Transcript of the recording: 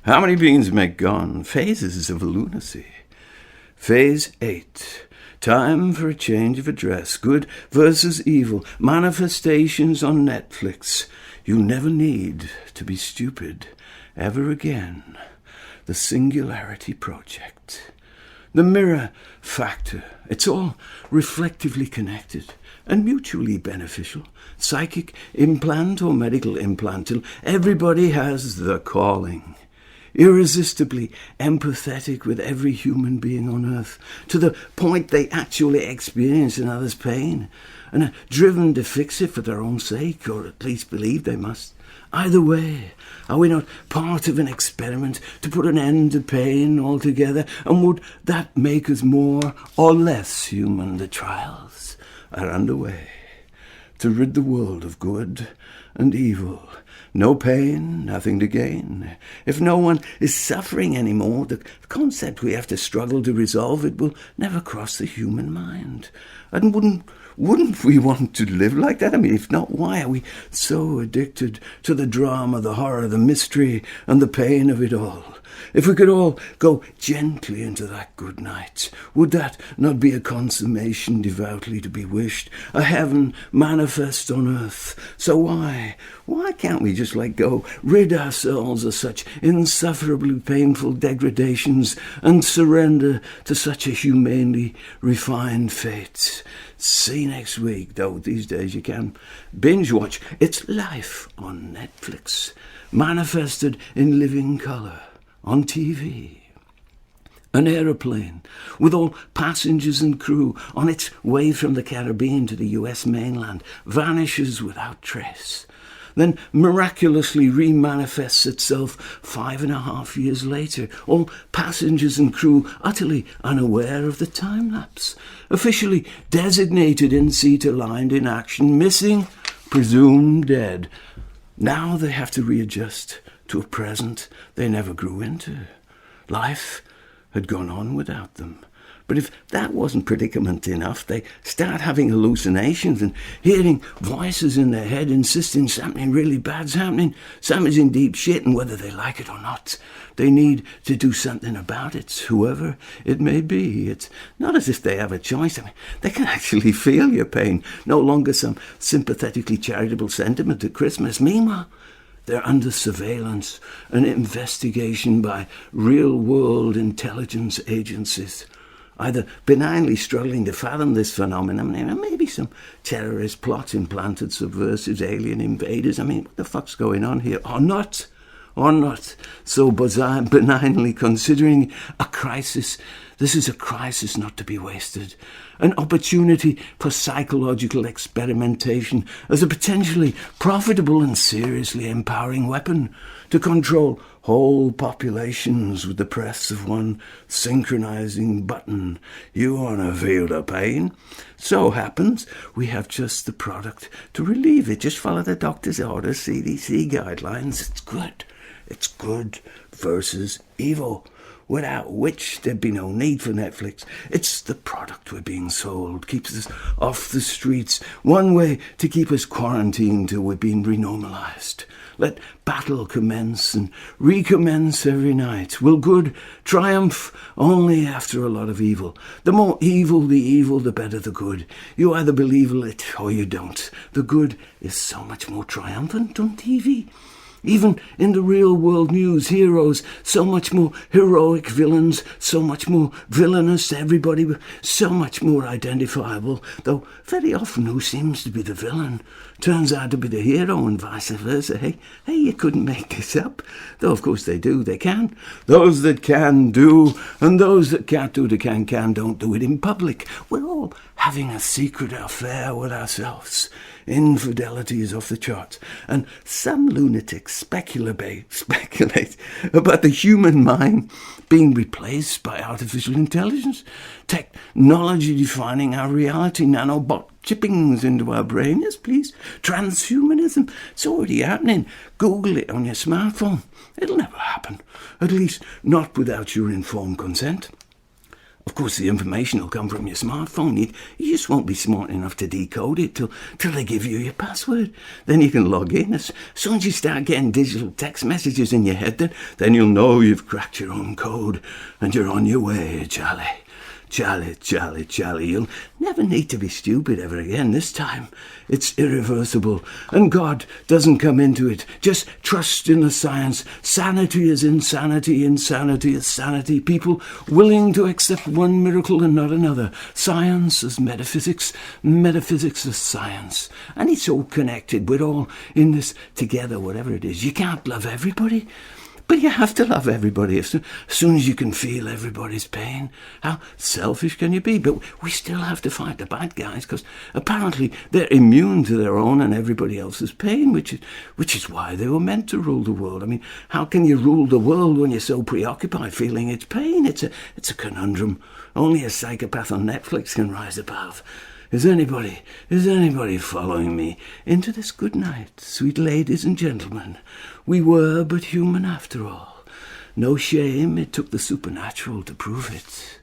How many beans make gone? Phases of lunacy. Phase 8. Time for a change of address. Good versus evil. Manifestations on Netflix. You never need to be stupid ever again. The Singularity Project. The mirror factor. It's all reflectively connected and mutually beneficial. Psychic implant or medical implant, till everybody has the calling. Irresistibly empathetic with every human being on earth, to the point they actually experience another's pain, and are driven to fix it for their own sake, or at least believe they must. Either way, are we not part of an experiment to put an end to pain altogether, and would that make us more or less human? The trials are underway to rid the world of good and evil. No pain, nothing to gain. If no one is suffering anymore, the concept we have to struggle to resolve, it will never cross the human mind. And wouldn't we want to live like that? I mean, if not, why are we so addicted to the drama, the horror, the mystery, and the pain of it all? If we could all go gently into that good night, would that not be a consummation devoutly to be wished, a heaven manifest on earth? So why can't we just let go, rid ourselves of such insufferably painful degradations, and surrender to such a humanely refined fate? See you next week, though these days you can binge watch. It's life on Netflix, manifested in living colour. On TV, an aeroplane with all passengers and crew on its way from the Caribbean to the US mainland vanishes without trace, then miraculously remanifests itself 5.5 years later, all passengers and crew utterly unaware of the time-lapse, officially designated in-seat aligned in action, missing, presumed dead. Now they have to readjust to a present they never grew into. Life had gone on without them. But if that wasn't predicament enough, they start having hallucinations and hearing voices in their head insisting something really bad's happening, something's in deep shit, and whether they like it or not, they need to do something about it, whoever it may be. It's not as if they have a choice. I mean, they can actually feel your pain, no longer some sympathetically charitable sentiment at Christmas. Meanwhile, they're under surveillance and investigation by real-world intelligence agencies, either benignly struggling to fathom this phenomenon, maybe some terrorist plots, implanted subversives, alien invaders. I mean, what the fuck's going on here? Or not so benignly considering a crisis. This is a crisis not to be wasted, an opportunity for psychological experimentation as a potentially profitable and seriously empowering weapon to control whole populations with the press of one synchronizing button. You want to feel the pain? So happens we have just the product to relieve it. Just follow the doctor's orders, CDC guidelines. It's good versus evil, without which there'd be no need for Netflix. It's the product we're being sold, keeps us off the streets, one way to keep us quarantined till we're being renormalized. Let battle commence and recommence every night. Will good triumph only after a lot of evil? The more evil, the better the good. You either believe it or you don't. The good is so much more triumphant on TV. Even in the real-world news, heroes, so much more heroic, villains, so much more villainous, everybody, so much more identifiable, though very often who seems to be the villain turns out to be the hero and vice versa. Hey, you couldn't make this up. Though, of course, they do, they can. Those that can do, and those that can't do the can, don't do it in public. We're all having a secret affair with ourselves. Infidelity is off the charts, and some lunatics speculate about the human mind being replaced by artificial intelligence, technology defining our reality, nanobot chippings into our brain. Yes, please. Transhumanism. It's already happening. Google it on your smartphone. It'll never happen, at least not without your informed consent. Of course, the information will come from your smartphone. You just won't be smart enough to decode it till they give you your password. Then you can log in. As soon as you start getting digital text messages in your head, then you'll know you've cracked your own code and you're on your way, Charlie. Charlie, Charlie, Charlie, you'll never need to be stupid ever again this time. It's irreversible, and God doesn't come into it. Just trust in the science. Sanity is insanity, insanity is sanity. People willing to accept one miracle and not another. Science is metaphysics, metaphysics is science. And it's all connected. We're all in this together, whatever it is. You can't love everybody, but you have to love everybody as soon as you can feel everybody's pain. How selfish can you be? But we still have to fight the bad guys because apparently they're immune to their own and everybody else's pain, which is why they were meant to rule the world. I mean, how can you rule the world when you're so preoccupied feeling its pain? It's a conundrum. Only a psychopath on Netflix can rise above. Is anybody following me into this good night, sweet ladies and gentlemen? We were but human after all. No shame, it took the supernatural to prove it.